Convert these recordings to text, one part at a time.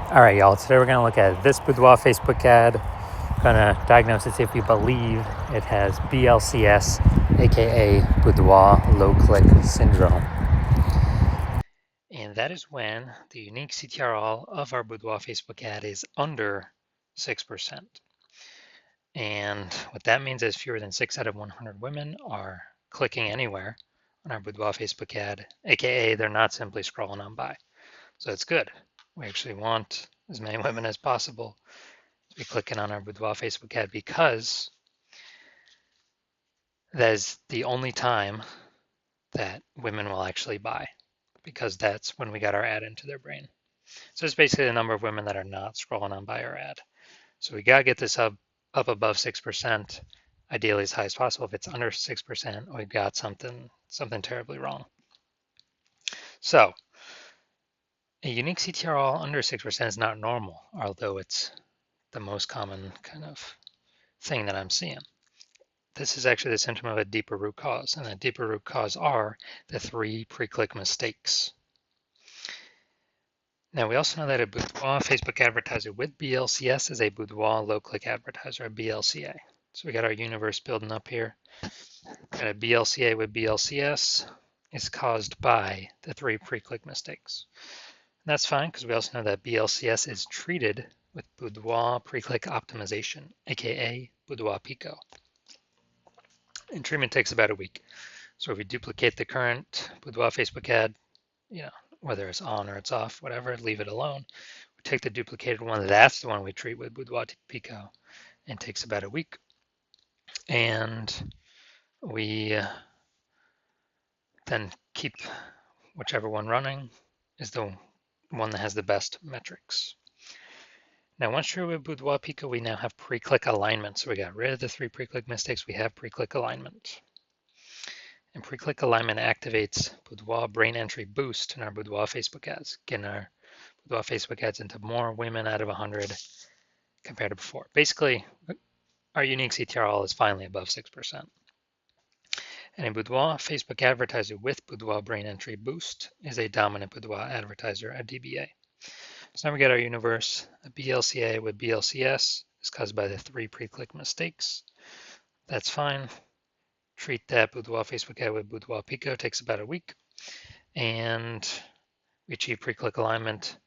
All right, y'all. Today we're going to look at this Boudoir Facebook ad. Going to diagnose it, see if we believe it has BLCS, aka Boudoir Low Click Syndrome. And that is when the unique CTRL of our Boudoir Facebook ad is under 6%. And what that means is fewer than 6 out of 100 women are clicking anywhere on our Boudoir Facebook ad, aka they're not simply scrolling on by. So it's good. We actually want as many women as possible to be clicking on our Boudoir Facebook ad because that is the only time that women will actually buy, because that's when we got our ad into their brain. So it's basically the number of women that are not scrolling on by our ad. So we got to get this up above 6%, ideally as high as possible. If it's under 6%, we've got something terribly wrong. So a unique CTRL under 6% is not normal, although it's the most common kind of thing that I'm seeing. This is actually the symptom of a deeper root cause, and the deeper root cause are the 3 pre-click mistakes. Now, we also know that a Boudoir Facebook advertiser with BLCS is a Boudoir low-click advertiser, a BLCA. So we got our universe building up here. Got a BLCA with BLCS is caused by the 3 pre-click mistakes. And that's fine because we also know that BLCS is treated with Boudoir pre-click optimization, aka Boudoir Pico. And treatment takes about a week. So if we duplicate the current Boudoir Facebook ad, whether it's on or it's off, whatever, leave it alone. We take the duplicated one, that's the one we treat with Boudoir Pico, and it takes about a week. And we then keep whichever one running is the one that has the best metrics. Now, once treated with Boudoir Pico, we now have pre-click alignment. So we got rid of the 3 pre-click mistakes. We have pre-click alignment. And pre-click alignment activates Boudoir brain entry boost in our Boudoir Facebook ads, getting our Boudoir Facebook ads into more women out of 100 compared to before. Basically, our unique CTRL is finally above 6%. And a Boudoir Facebook advertiser with Boudoir brain entry boost is a dominant Boudoir advertiser, a DBA. So now we get our universe. A BLCA with BLCS is caused by the 3 pre-click mistakes. That's fine. Treat that Boudoir Facebook ad with Boudoir Pico, takes about a week. And we achieve pre-click alignment.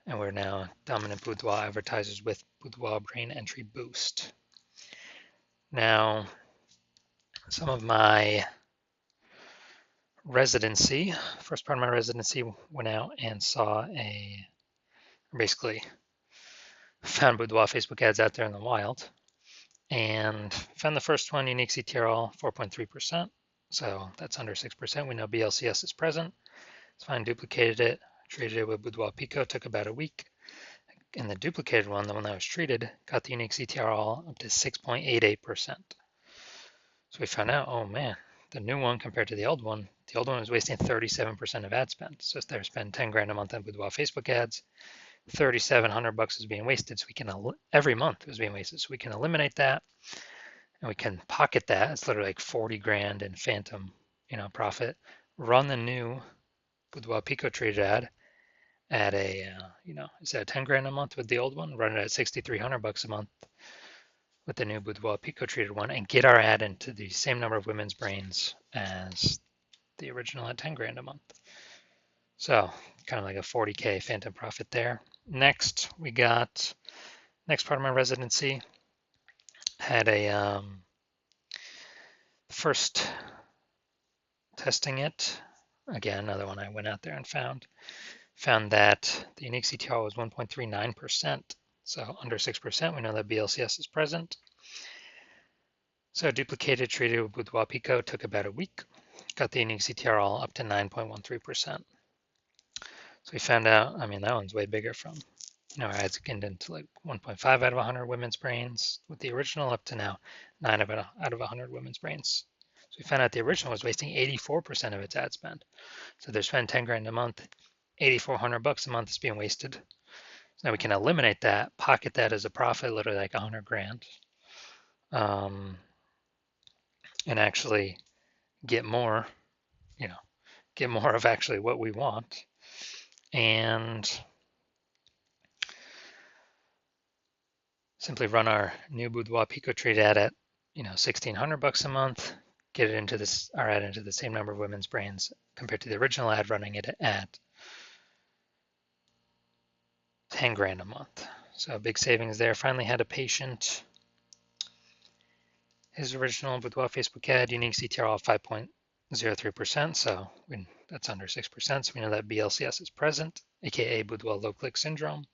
And we're now dominant Boudoir advertisers with Boudoir brain entry boost. Now, some of my residency, first part of my residency, went out and basically found Boudoir Facebook ads out there in the wild, and found the first one, unique CTRL, 4.3%. So that's under 6%. We know BLCS is present. It's fine, duplicated it, treated it with Boudoir Pico, took about a week. And the duplicated one, the one that was treated, got the unique CTRL up to 6.88%. So we found out, oh man, the new one compared to the old one was wasting 37% of ad spend. So if they're spending 10 grand a month on Boudoir Facebook ads, $3,700 is being wasted. So we can, every month it was being wasted. So we can eliminate that and we can pocket that. It's literally like 40 grand in phantom, profit. Run the new Boudoir Pico treated ad at instead of 10 grand a month with the old one, run it at $6,300 a month with the new Boudoir Pico treated one, and get our ad into the same number of women's brains as the original at 10 grand a month. So kind of like a 40K phantom profit there. Next, we got, next part of my residency, had a first testing it. Again, another one I went out there and found that the unique CTR was 1.39%. So under 6%, we know that BLCS is present. So duplicated, treated with Boudoir Pico, took about a week. Got the unique CTRL up to 9.13%. So we found out, that one's way bigger from, our ads get into like 1.5 out of 100 women's brains with the original, up to now 9 out of 100 women's brains. So we found out the original was wasting 84% of its ad spend. So they're spending 10 grand a month, $8,400 a month is being wasted. So now we can eliminate that, pocket that as a profit, literally like 100 grand, and actually get more, get more of actually what we want. And simply run our new Boudoir Pico Treat ad at, $1,600 a month, get it into our ad into the same number of women's brains compared to the original ad running it at 10 grand a month. So big savings there. Finally had a patient. His original Boudoir Facebook ad, unique CTR of 5.03%, so that's under 6%, so we know that BLCS is present, aka Boudoir low click syndrome,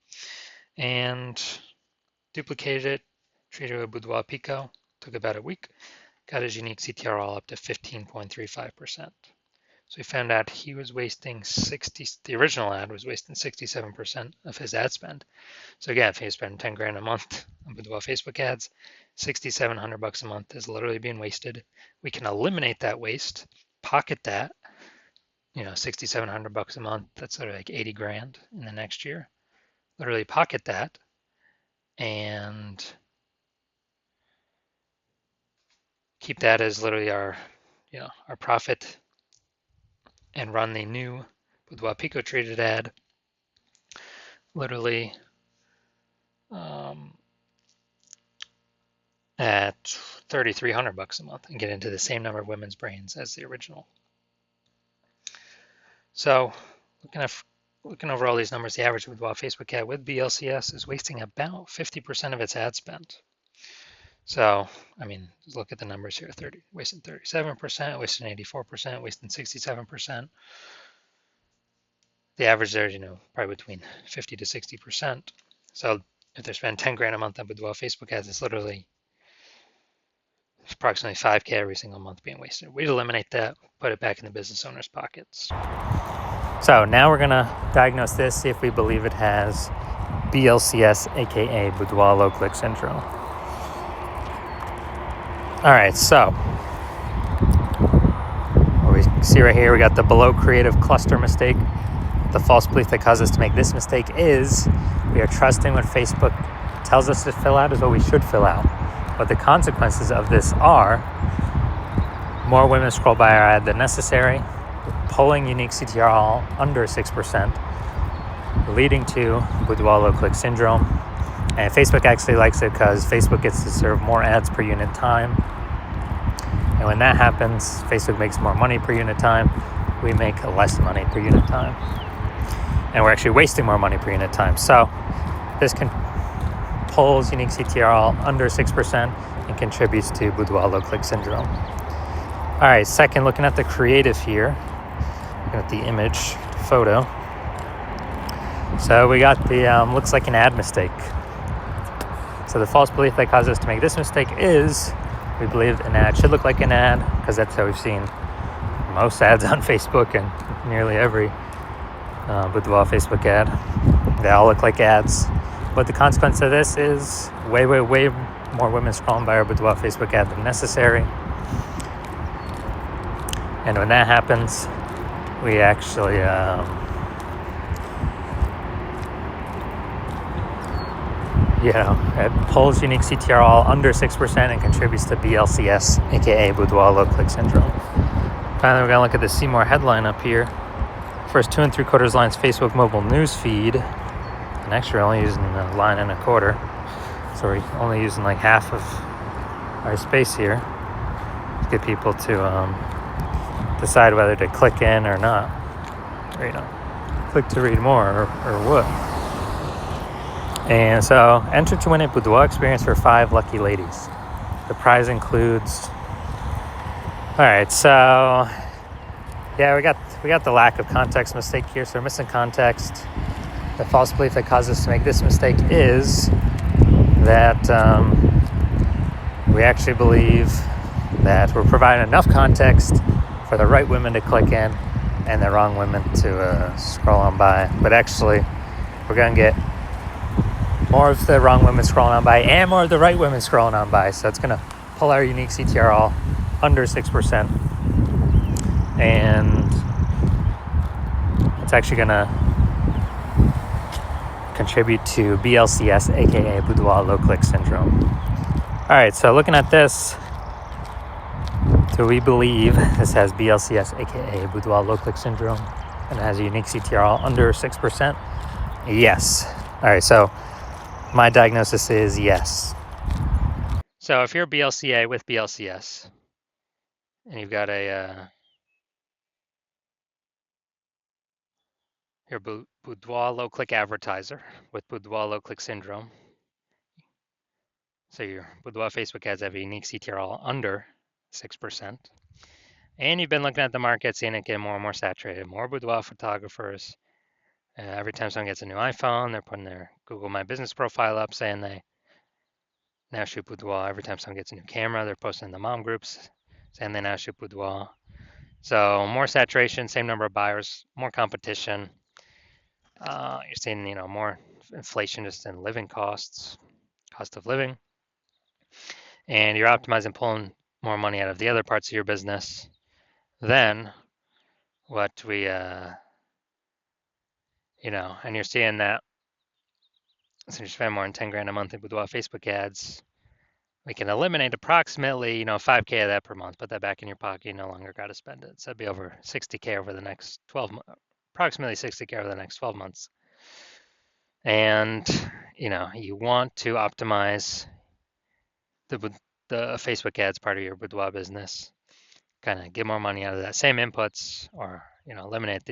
and duplicated it, treated with Boudoir Pico, took about a week, got his unique CTR all up to 15.35%. So we found out he was wasting the original ad was wasting 67% of his ad spend. So again, if he was spending 10 grand a month on Boudoir Facebook ads, $6,700 a month is literally being wasted. We can eliminate that waste, pocket that, $6,700 a month, that's sort of like 80 grand in the next year. Literally pocket that and keep that as literally our profit, and run the new Boudoir Pico treated ad literally at $3,300 a month and get into the same number of women's brains as the original. So looking over all these numbers, the average Boudoir Facebook ad with BLCS is wasting about 50% of its ad spend. So, just look at the numbers here, wasting 37%, wasting 84%, wasting 67%. The average there is, probably between 50 to 60%. So if they're spending 10 grand a month on Boudoir Facebook ads, it's literally approximately 5K every single month being wasted. We'd eliminate that, put it back in the business owner's pockets. So now we're gonna diagnose this, see if we believe it has BLCS, aka Boudoir low click syndrome. All right, so what we see right here, we got the below creative cluster mistake. The false belief that caused us to make this mistake is we are trusting what Facebook tells us to fill out is what we should fill out. But the consequences of this are more women scroll by our ad than necessary, pulling unique CTR all under 6%, leading to Boudoir low click syndrome. And Facebook actually likes it because Facebook gets to serve more ads per unit time. And when that happens, Facebook makes more money per unit time. We make less money per unit time. And we're actually wasting more money per unit time. So this pulls unique CTR all under 6% and contributes to Boudoir low click syndrome. All right, second, looking at the creative here, looking at the image photo. So we got the, looks like an ad mistake. So the false belief that caused us to make this mistake is we believe an ad should look like an ad, because that's how we've seen most ads on Facebook and nearly every Boudoir Facebook ad. They all look like ads. But the consequence of this is way more women scrolling by our Boudoir Facebook ad than necessary. And when that happens, we actually it pulls unique CTR all under 6% and contributes to BLCS, aka Boudoir low click syndrome. Finally, we're gonna look at the See More headline up here. First 2 3/4 lines Facebook mobile news feed. And actually we're only using a line and a quarter. So we're only using like half of our space here to get people to decide whether to click in or not. Or, click to read more or what. And so, enter to win a Boudoir experience for 5 lucky ladies. The prize includes... Alright, so... Yeah, we got the lack of context mistake here, so we're missing context. The false belief that caused us to make this mistake is that we actually believe that we're providing enough context for the right women to click in and the wrong women to scroll on by. But actually, we're going to get more of the wrong women scrolling on by and more of the right women scrolling on by. So it's going to pull our unique CTR all under 6%. And it's actually going to contribute to BLCS, aka Boudoir low click syndrome. All right, so looking at this, do we believe this has BLCS, aka Boudoir low click syndrome, and it has a unique CTR all under 6%? Yes. All right, so My diagnosis is yes. So if you're BLCA with BLCS and you've got your Boudoir low click advertiser with Boudoir low click syndrome, so your Boudoir Facebook ads have a unique CTRL under 6%, and you've been looking at the market, seeing it get more and more saturated, more boudoir photographers. Every time someone gets a new iPhone, they're putting their Google My Business profile up saying they now shoot boudoir. Every time someone gets a new camera, they're posting in the mom groups saying they now shoot boudoir. So more saturation, same number of buyers, more competition. You're seeing, more inflation just in living costs, cost of living, and you're optimizing, pulling more money out of the other parts of your business. Then what we, and you're seeing that since you spend more than 10 grand a month in boudoir Facebook ads, we can eliminate approximately, 5K of that per month, put that back in your pocket, you no longer got to spend it. So it'd be over 60K over the next 12 months, approximately 60K over the next 12 months. And, you want to optimize the Facebook ads part of your boudoir business, kind of get more money out of that same inputs, or, eliminate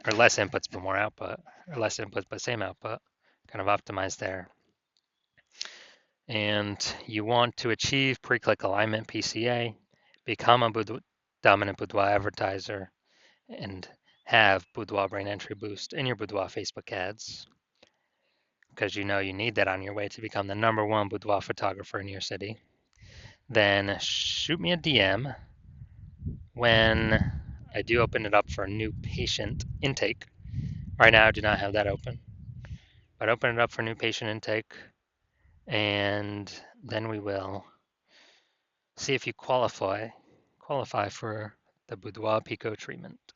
or less inputs but more output, or less inputs but same output, kind of optimize there. And you want to achieve pre-click alignment PCA, become a dominant boudoir advertiser, and have boudoir brain entry boost in your boudoir Facebook ads, because you need that on your way to become the #1 boudoir photographer in your city. Then shoot me a DM when I do open it up for a new patient intake. Right now I do not have that open, but open it up for new patient intake, and then we will see if you qualify for the Boudoir Pico treatment.